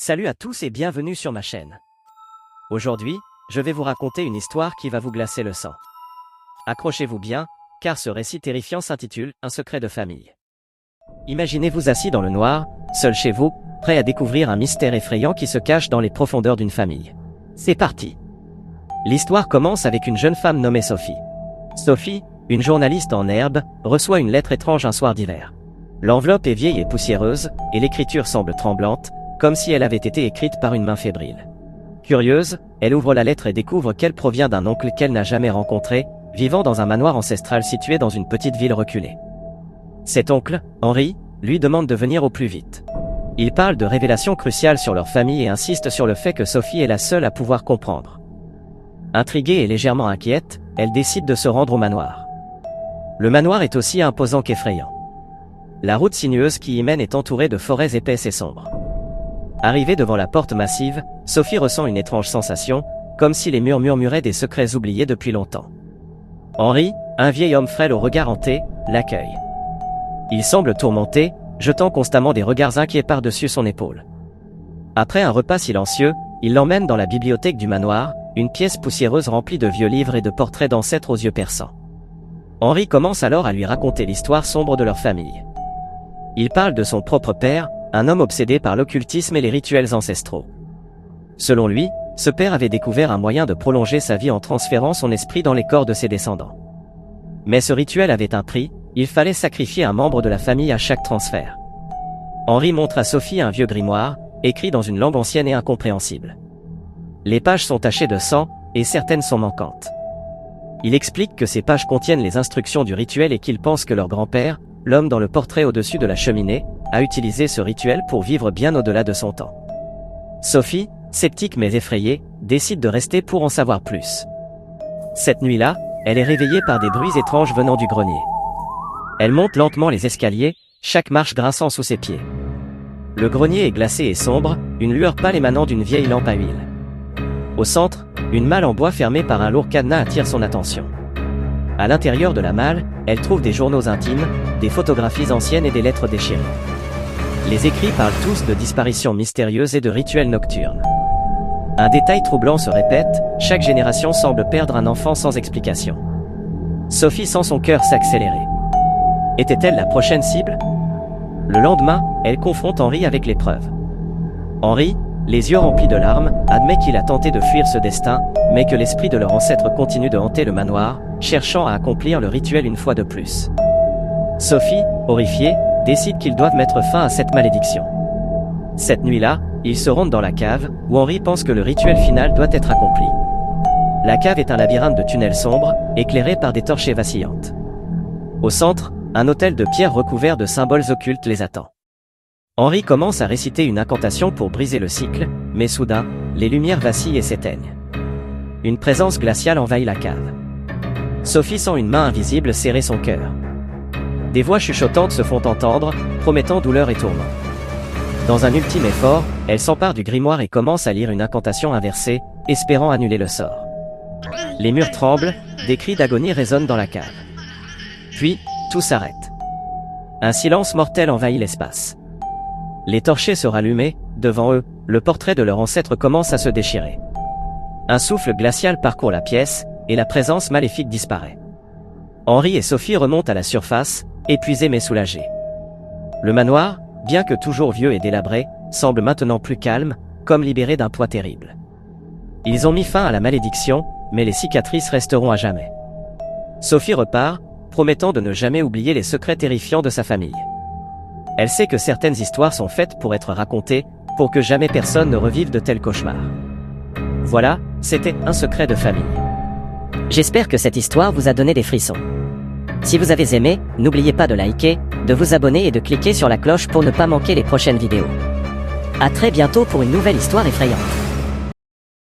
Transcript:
Salut à tous et bienvenue sur ma chaîne. Aujourd'hui, je vais vous raconter une histoire qui va vous glacer le sang. Accrochez-vous bien, car ce récit terrifiant s'intitule « Un secret de famille ». Imaginez-vous assis dans le noir, seul chez vous, prêt à découvrir un mystère effrayant qui se cache dans les profondeurs d'une famille. C'est parti. L'histoire commence avec une jeune femme nommée Sophie. Sophie, une journaliste en herbe, reçoit une lettre étrange un soir d'hiver. L'enveloppe est vieille et poussiéreuse, et l'écriture semble tremblante, comme si elle avait été écrite par une main fébrile. Curieuse, elle ouvre la lettre et découvre qu'elle provient d'un oncle qu'elle n'a jamais rencontré, vivant dans un manoir ancestral situé dans une petite ville reculée. Cet oncle, Henri, lui demande de venir au plus vite. Il parle de révélations cruciales sur leur famille et insiste sur le fait que Sophie est la seule à pouvoir comprendre. Intriguée et légèrement inquiète, elle décide de se rendre au manoir. Le manoir est aussi imposant qu'effrayant. La route sinueuse qui y mène est entourée de forêts épaisses et sombres. Arrivée devant la porte massive, Sophie ressent une étrange sensation, comme si les murs murmuraient des secrets oubliés depuis longtemps. Henri, un vieil homme frêle au regard hanté, l'accueille. Il semble tourmenté, jetant constamment des regards inquiets par-dessus son épaule. Après un repas silencieux, il l'emmène dans la bibliothèque du manoir, une pièce poussiéreuse remplie de vieux livres et de portraits d'ancêtres aux yeux perçants. Henri commence alors à lui raconter l'histoire sombre de leur famille. Il parle de son propre père, un homme obsédé par l'occultisme et les rituels ancestraux. Selon lui, ce père avait découvert un moyen de prolonger sa vie en transférant son esprit dans les corps de ses descendants. Mais ce rituel avait un prix, il fallait sacrifier un membre de la famille à chaque transfert. Henri montre à Sophie un vieux grimoire, écrit dans une langue ancienne et incompréhensible. Les pages sont tachées de sang, et certaines sont manquantes. Il explique que ces pages contiennent les instructions du rituel et qu'il pense que leur grand-père, l'homme dans le portrait au-dessus de la cheminée, a utilisé ce rituel pour vivre bien au-delà de son temps. Sophie, sceptique mais effrayée, décide de rester pour en savoir plus. Cette nuit-là, elle est réveillée par des bruits étranges venant du grenier. Elle monte lentement les escaliers, chaque marche grinçant sous ses pieds. Le grenier est glacé et sombre, une lueur pâle émanant d'une vieille lampe à huile. Au centre, une malle en bois fermée par un lourd cadenas attire son attention. À l'intérieur de la malle, elle trouve des journaux intimes, des photographies anciennes et des lettres déchirées. Les écrits parlent tous de disparitions mystérieuses et de rituels nocturnes. Un détail troublant se répète, chaque génération semble perdre un enfant sans explication. Sophie sent son cœur s'accélérer. Était-elle la prochaine cible? Le lendemain, elle confronte Henri avec l'épreuve. Henri, les yeux remplis de larmes, admet qu'il a tenté de fuir ce destin, mais que l'esprit de leur ancêtre continue de hanter le manoir, cherchant à accomplir le rituel une fois de plus. Sophie, horrifiée, décide qu'ils doivent mettre fin à cette malédiction. Cette nuit-là, ils se rendent dans la cave, où Henri pense que le rituel final doit être accompli. La cave est un labyrinthe de tunnels sombres, éclairé par des torchées vacillantes. Au centre, un autel de pierre recouvert de symboles occultes les attend. Henri commence à réciter une incantation pour briser le cycle, mais soudain, les lumières vacillent et s'éteignent. Une présence glaciale envahit la cave. Sophie sent une main invisible serrer son cœur. Des voix chuchotantes se font entendre, promettant douleur et tourment. Dans un ultime effort, elle s'empare du grimoire et commence à lire une incantation inversée, espérant annuler le sort. Les murs tremblent, des cris d'agonie résonnent dans la cave. Puis, tout s'arrête. Un silence mortel envahit l'espace. Les torchers se rallument, devant eux, le portrait de leur ancêtre commence à se déchirer. Un souffle glacial parcourt la pièce, et la présence maléfique disparaît. Henri et Sophie remontent à la surface, épuisés mais soulagés. Le manoir, bien que toujours vieux et délabré, semble maintenant plus calme, comme libéré d'un poids terrible. Ils ont mis fin à la malédiction, mais les cicatrices resteront à jamais. Sophie repart, promettant de ne jamais oublier les secrets terrifiants de sa famille. Elle sait que certaines histoires sont faites pour être racontées, pour que jamais personne ne revive de tels cauchemars. Voilà, c'était un secret de famille. J'espère que cette histoire vous a donné des frissons. Si vous avez aimé, n'oubliez pas de liker, de vous abonner et de cliquer sur la cloche pour ne pas manquer les prochaines vidéos. À très bientôt pour une nouvelle histoire effrayante.